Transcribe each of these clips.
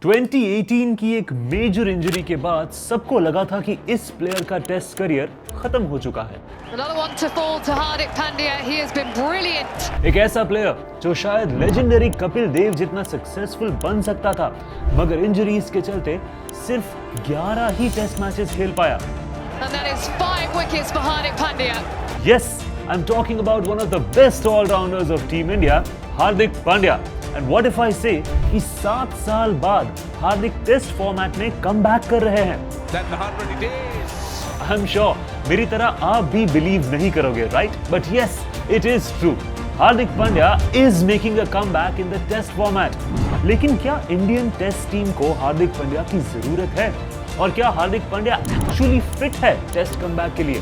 2018 की एक major injury के बाद सबको लगा था कि इस प्लेयर का टेस्ट करियर खत्म हो चुका है। Another one to fall to Hardik Pandya. He has been brilliant. एक ऐसा प्लेयर जो शायद लेजेंडरी कपिल देव जितना सक्सेसफुल बन सकता था, मगर इंजरीज के चलते सिर्फ 11 ही टेस्ट मैचेस खेल पाया। And that is 5 wickets for Hardik Pandya. Yes, I'm talking about one of the best all-rounders of Team India, Hardik Pandya. And what if I say कि 7 साल बाद हार्दिक टेस्ट फॉर्मेट में comeback कर रहे हैं? Then the 100 days. I'm sure मेरी तरह आप भी बिलीव नहीं करोगे, right? But yes, it is true. Hardik Pandya is making a comeback in the test format. लेकिन क्या इंडियन टेस्ट टीम को हार्दिक पांड्या की जरूरत है? और क्या हार्दिक पांड्या एक्चुअली फिट है टेस्ट कमबैक के लिए?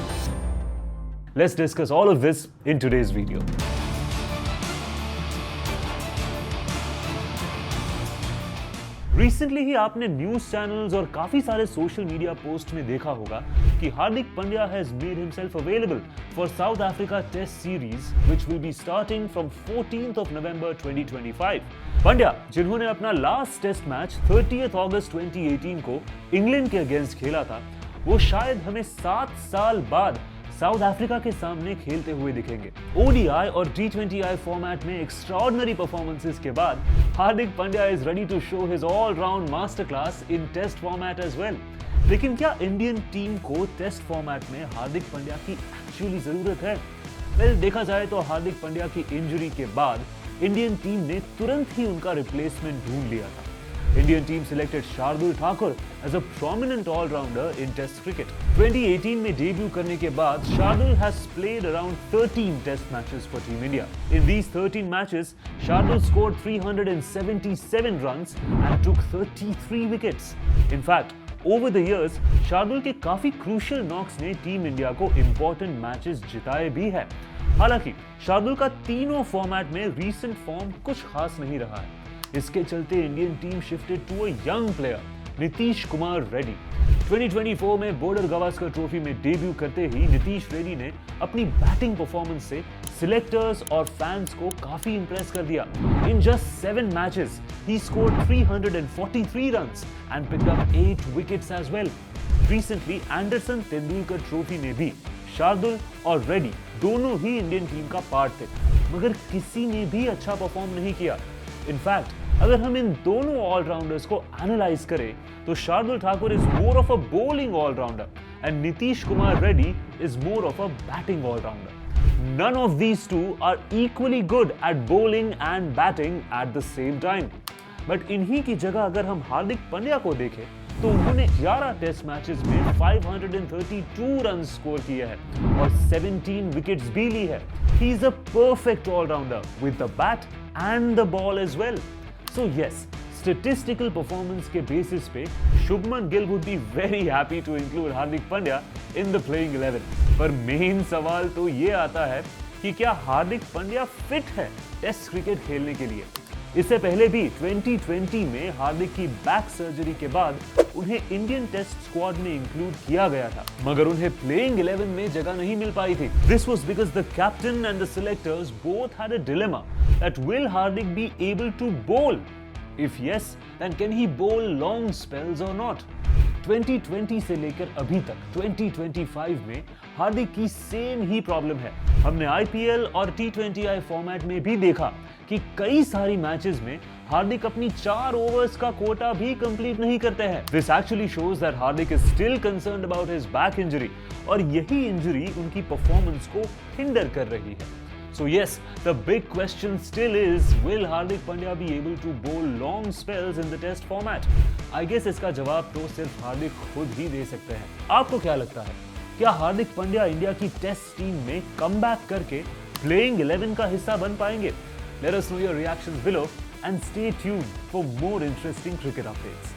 Let's discuss all of this in today's video. Recently ही आपने न्यूज चैनल्स और काफी सारे सोशल मीडिया पोस्ट में देखा होगा कि Hardik Pandya has made himself available for South Africa test series which will be starting from 14th of November 2025। Pandya जिन्होंने अपना last test match 30th August 2018 को इंग्लैंड के अगेंस्ट खेला था, वो शायद हमें 7 साल बाद साउथ अफ्रीका के सामने खेलते हुए दिखेंगे। ओडीआई और टी20आई फॉर्मेट में एक्स्ट्राऑर्डिनरी परफॉर्मेंसेस के बाद Hardik Pandya is ready to show his all round master class in test format as well. लेकिन क्या इंडियन टीम को टेस्ट फॉर्मेट में हार्दिक पांड्या की एक्चुअली जरूरत है? वेल, देखा जाए तो हार्दिक पांड्या की इंजरी के बाद इंडियन टीम ने तुरंत ही उनका रिप्लेसमेंट ढूंढ लिया था। Indian team selected Shardul Thakur as a prominent all-rounder in Test cricket. 2018 में डेब्यू करने के बाद Shardul has played around 13 Test matches for Team India. In these 13 matches, Shardul scored 377 runs and took 33 wickets. In fact, over the years, Shardul के काफी crucial knocks ने Team India को important matches जिताए भी है। हालांकि शार्दुल का तीनों फॉर्मेट में recent form कुछ खास नहीं रहा है। इसके चलते Indian team shifted to a young player Nitish Kumar Reddy. 2024 में बॉर्डर गावस्कर ट्रॉफी में डेब्यू करते ही नीतीश रेड्डी ने अपनी बैटिंग परफॉर्मेंस से सिलेक्टर्स और फैंस को काफी इंप्रेस कर दिया। इन जस्ट 7 मैचेस ही scored 343 runs and picked up 8 wickets as well. Recently Anderson Tendulkar Trophy में भी शार्दुल और रेड्डी दोनों ही इंडियन टीम का पार्ट थे, मगर किसी ने भी अच्छा परफॉर्म नहीं किया। इनफैक्ट अगर हम इन दोनों ऑलराउंडर्स को एनालाइज करें तो Shardul Thakur is more of a bowling allrounder and Nitish Kumar Reddy is more of a batting allrounder. None of these two are equally good at bowling and batting at the same time. But इन्हीं की जगह अगर हम हार्दिक पांड्या को देखें तो उन्होंने 11 टेस्ट मैचेस में 532 रन स्कोर किए हैं और 17 विकेट्स भी ली है। He is a perfect all-rounder with the bat and the ball as well. So yes, statistical performance के basis पे Shubman Gill would be very happy to include Hardik Pandya in the playing 11. पर main सवाल तो ये आता है कि क्या हार्दिक पांड्या फिट है टेस्ट क्रिकेट खेलने के लिए? इससे पहले भी 2020 में हार्दिक की बैक सर्जरी के बाद उन्हें इंडियन टेस्ट स्क्वाड में इंक्लूड किया गया था, मगर उन्हें प्लेइंग 11 में जगह नहीं मिल पाई थी। This was because the captain and the selectors both had a dilemma that will Hardik be able to bowl? If yes, then can he bowl long spells or not? 2020 से लेकर अभी तक 2025 में हार्दिक की सेम ही प्रॉब्लम है। हमने IPL और टी20आई फॉर्मेट में भी देखा कि कई सारी मैचेस में हार्दिक अपनी 4 ओवर्स का कोटा भी कंप्लीट नहीं करते हैं। This actually shows that Hardik is still concerned about his back injury और यही इंजरी उनकी परफॉर्मेंस को हिंडर कर रही है। So yes, the big question still is, will Hardik Pandya be able to bowl long spells in the test format? I guess इसका जवाब तो सिर्फ हार्दिक खुद ही दे सकते हैं। आपको क्या लगता है? क्या हार्दिक पांड्या इंडिया की टेस्ट टीम में कमबैक करके प्लेइंग 11 का हिस्सा बन पाएंगे? Let us know your reactions below and stay tuned for more interesting cricket updates.